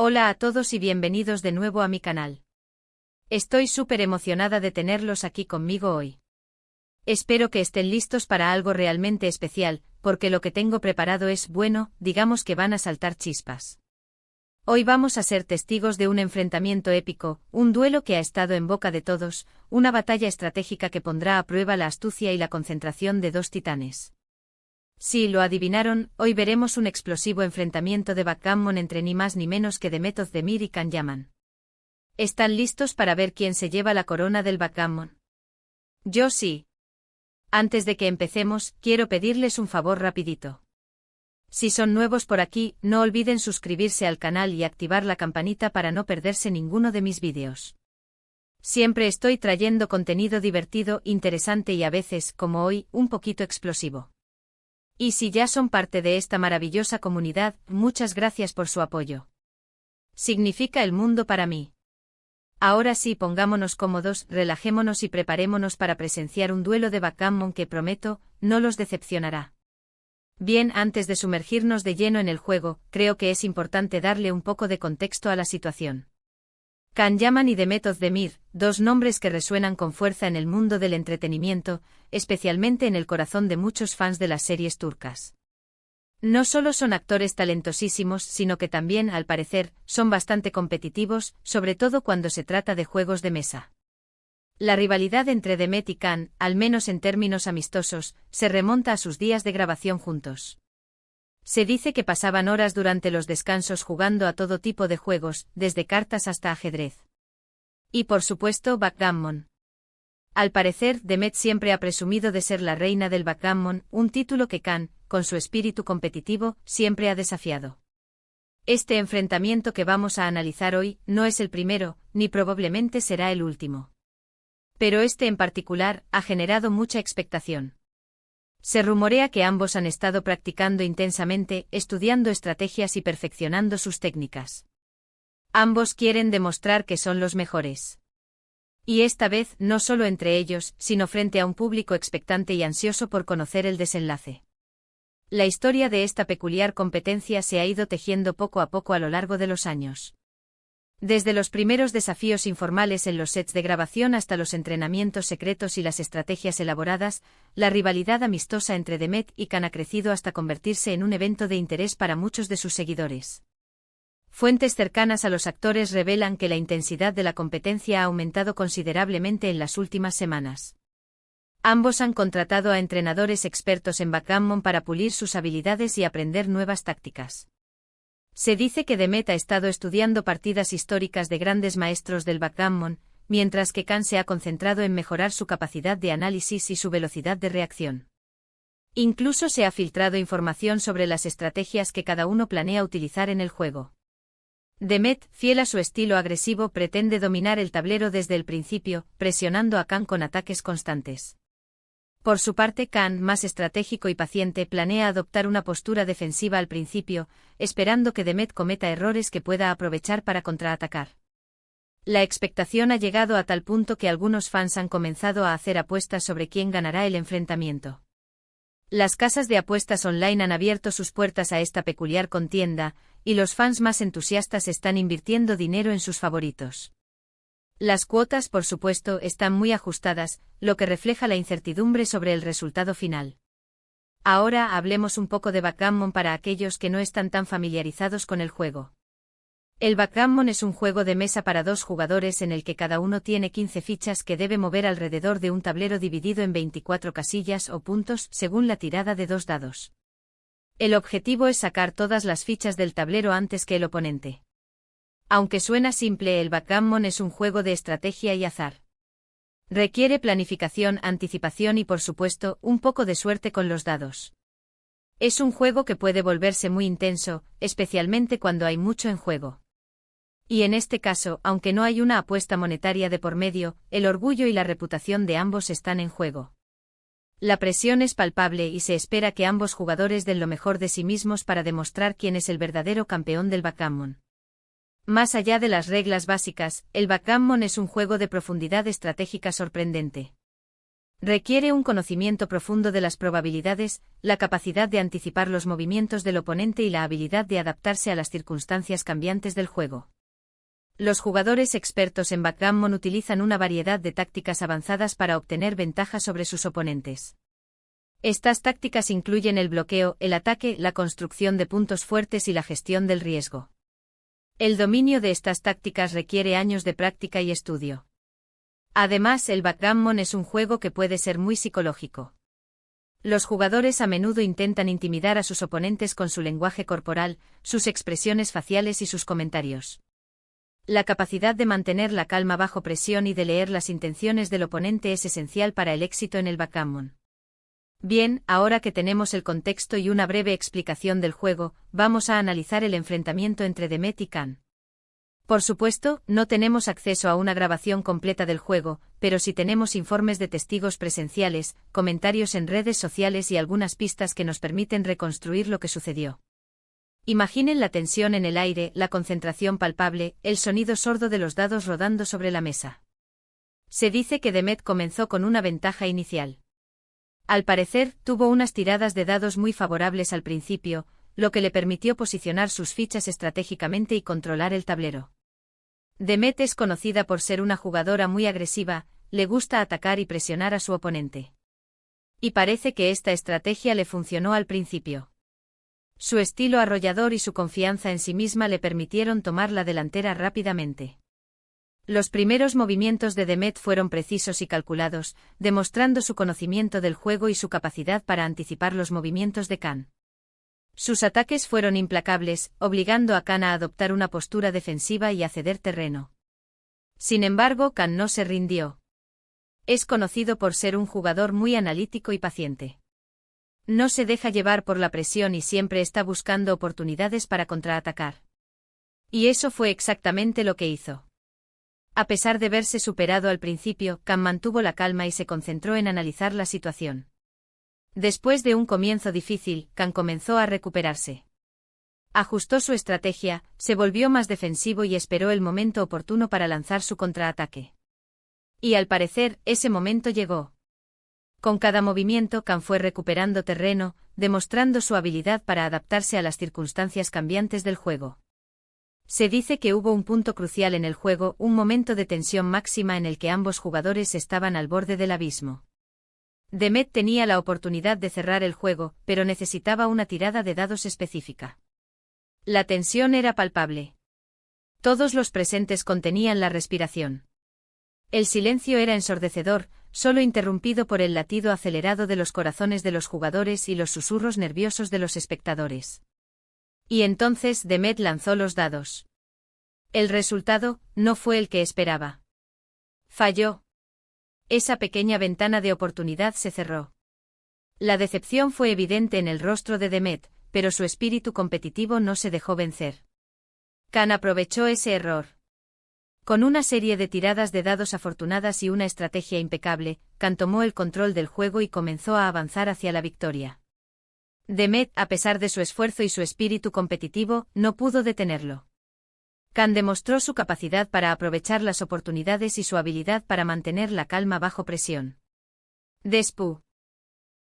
Hola a todos y bienvenidos de nuevo a mi canal. Estoy súper emocionada de tenerlos aquí conmigo hoy. Espero que estén listos para algo realmente especial, porque lo que tengo preparado es bueno, digamos que van a saltar chispas. Hoy vamos a ser testigos de un enfrentamiento épico, un duelo que ha estado en boca de todos, una batalla estratégica que pondrá a prueba la astucia y la concentración de dos titanes. Si lo adivinaron, hoy veremos un explosivo enfrentamiento de backgammon entre ni más ni menos que Demet Özdemir y Can Yaman. ¿Están listos para ver quién se lleva la corona del backgammon? Yo sí. Antes de que empecemos, quiero pedirles un favor rapidito. Si son nuevos por aquí, no olviden suscribirse al canal y activar la campanita para no perderse ninguno de mis vídeos. Siempre estoy trayendo contenido divertido, interesante y a veces, como hoy, un poquito explosivo. Y si ya son parte de esta maravillosa comunidad, muchas gracias por su apoyo. Significa el mundo para mí. Ahora sí, pongámonos cómodos, relajémonos y preparémonos para presenciar un duelo de backgammon que prometo, no los decepcionará. Bien, antes de sumergirnos de lleno en el juego, creo que es importante darle un poco de contexto a la situación. Can Yaman y Demet Özdemir, dos nombres que resuenan con fuerza en el mundo del entretenimiento, especialmente en el corazón de muchos fans de las series turcas. No solo son actores talentosísimos, sino que también, al parecer, son bastante competitivos, sobre todo cuando se trata de juegos de mesa. La rivalidad entre Demet y Can, al menos en términos amistosos, se remonta a sus días de grabación juntos. Se dice que pasaban horas durante los descansos jugando a todo tipo de juegos, desde cartas hasta ajedrez. Y por supuesto, backgammon. Al parecer, Demet siempre ha presumido de ser la reina del backgammon, un título que Can, con su espíritu competitivo, siempre ha desafiado. Este enfrentamiento que vamos a analizar hoy, no es el primero, ni probablemente será el último. Pero este en particular, ha generado mucha expectación. Se rumorea que ambos han estado practicando intensamente, estudiando estrategias y perfeccionando sus técnicas. Ambos quieren demostrar que son los mejores. Y esta vez, no solo entre ellos, sino frente a un público expectante y ansioso por conocer el desenlace. La historia de esta peculiar competencia se ha ido tejiendo poco a poco a lo largo de los años. Desde los primeros desafíos informales en los sets de grabación hasta los entrenamientos secretos y las estrategias elaboradas, la rivalidad amistosa entre Demet y Can ha crecido hasta convertirse en un evento de interés para muchos de sus seguidores. Fuentes cercanas a los actores revelan que la intensidad de la competencia ha aumentado considerablemente en las últimas semanas. Ambos han contratado a entrenadores expertos en backgammon para pulir sus habilidades y aprender nuevas tácticas. Se dice que Demet ha estado estudiando partidas históricas de grandes maestros del backgammon, mientras que Can se ha concentrado en mejorar su capacidad de análisis y su velocidad de reacción. Incluso se ha filtrado información sobre las estrategias que cada uno planea utilizar en el juego. Demet, fiel a su estilo agresivo, pretende dominar el tablero desde el principio, presionando a Can con ataques constantes. Por su parte, Can, más estratégico y paciente, planea adoptar una postura defensiva al principio, esperando que Demet cometa errores que pueda aprovechar para contraatacar. La expectación ha llegado a tal punto que algunos fans han comenzado a hacer apuestas sobre quién ganará el enfrentamiento. Las casas de apuestas online han abierto sus puertas a esta peculiar contienda, y los fans más entusiastas están invirtiendo dinero en sus favoritos. Las cuotas, por supuesto, están muy ajustadas, lo que refleja la incertidumbre sobre el resultado final. Ahora hablemos un poco de backgammon para aquellos que no están tan familiarizados con el juego. El backgammon es un juego de mesa para dos jugadores en el que cada uno tiene 15 fichas que debe mover alrededor de un tablero dividido en 24 casillas o puntos según la tirada de 2 dados. El objetivo es sacar todas las fichas del tablero antes que el oponente. Aunque suena simple, el backgammon es un juego de estrategia y azar. Requiere planificación, anticipación y, por supuesto, un poco de suerte con los dados. Es un juego que puede volverse muy intenso, especialmente cuando hay mucho en juego. Y en este caso, aunque no hay una apuesta monetaria de por medio, el orgullo y la reputación de ambos están en juego. La presión es palpable y se espera que ambos jugadores den lo mejor de sí mismos para demostrar quién es el verdadero campeón del backgammon. Más allá de las reglas básicas, el backgammon es un juego de profundidad estratégica sorprendente. Requiere un conocimiento profundo de las probabilidades, la capacidad de anticipar los movimientos del oponente y la habilidad de adaptarse a las circunstancias cambiantes del juego. Los jugadores expertos en backgammon utilizan una variedad de tácticas avanzadas para obtener ventaja sobre sus oponentes. Estas tácticas incluyen el bloqueo, el ataque, la construcción de puntos fuertes y la gestión del riesgo. El dominio de estas tácticas requiere años de práctica y estudio. Además, el backgammon es un juego que puede ser muy psicológico. Los jugadores a menudo intentan intimidar a sus oponentes con su lenguaje corporal, sus expresiones faciales y sus comentarios. La capacidad de mantener la calma bajo presión y de leer las intenciones del oponente es esencial para el éxito en el backgammon. Bien, ahora que tenemos el contexto y una breve explicación del juego, vamos a analizar el enfrentamiento entre Demet y Khan. Por supuesto, no tenemos acceso a una grabación completa del juego, pero sí tenemos informes de testigos presenciales, comentarios en redes sociales y algunas pistas que nos permiten reconstruir lo que sucedió. Imaginen la tensión en el aire, la concentración palpable, el sonido sordo de los dados rodando sobre la mesa. Se dice que Demet comenzó con una ventaja inicial. Al parecer, tuvo unas tiradas de dados muy favorables al principio, lo que le permitió posicionar sus fichas estratégicamente y controlar el tablero. Demet es conocida por ser una jugadora muy agresiva, le gusta atacar y presionar a su oponente. Y parece que esta estrategia le funcionó al principio. Su estilo arrollador y su confianza en sí misma le permitieron tomar la delantera rápidamente. Los primeros movimientos de Demet fueron precisos y calculados, demostrando su conocimiento del juego y su capacidad para anticipar los movimientos de Khan. Sus ataques fueron implacables, obligando a Khan a adoptar una postura defensiva y a ceder terreno. Sin embargo, Khan no se rindió. Es conocido por ser un jugador muy analítico y paciente. No se deja llevar por la presión y siempre está buscando oportunidades para contraatacar. Y eso fue exactamente lo que hizo. A pesar de verse superado al principio, Khan mantuvo la calma y se concentró en analizar la situación. Después de un comienzo difícil, Khan comenzó a recuperarse. Ajustó su estrategia, se volvió más defensivo y esperó el momento oportuno para lanzar su contraataque. Y al parecer, ese momento llegó. Con cada movimiento, Khan fue recuperando terreno, demostrando su habilidad para adaptarse a las circunstancias cambiantes del juego. Se dice que hubo un punto crucial en el juego, un momento de tensión máxima en el que ambos jugadores estaban al borde del abismo. Demet tenía la oportunidad de cerrar el juego, pero necesitaba una tirada de dados específica. La tensión era palpable. Todos los presentes contenían la respiración. El silencio era ensordecedor, solo interrumpido por el latido acelerado de los corazones de los jugadores y los susurros nerviosos de los espectadores. Y entonces Demet lanzó los dados. El resultado no fue el que esperaba. Falló. Esa pequeña ventana de oportunidad se cerró. La decepción fue evidente en el rostro de Demet, pero su espíritu competitivo no se dejó vencer. Khan aprovechó ese error. Con una serie de tiradas de dados afortunadas y una estrategia impecable, Khan tomó el control del juego y comenzó a avanzar hacia la victoria. Demet, a pesar de su esfuerzo y su espíritu competitivo, no pudo detenerlo. Khan demostró su capacidad para aprovechar las oportunidades y su habilidad para mantener la calma bajo presión. Después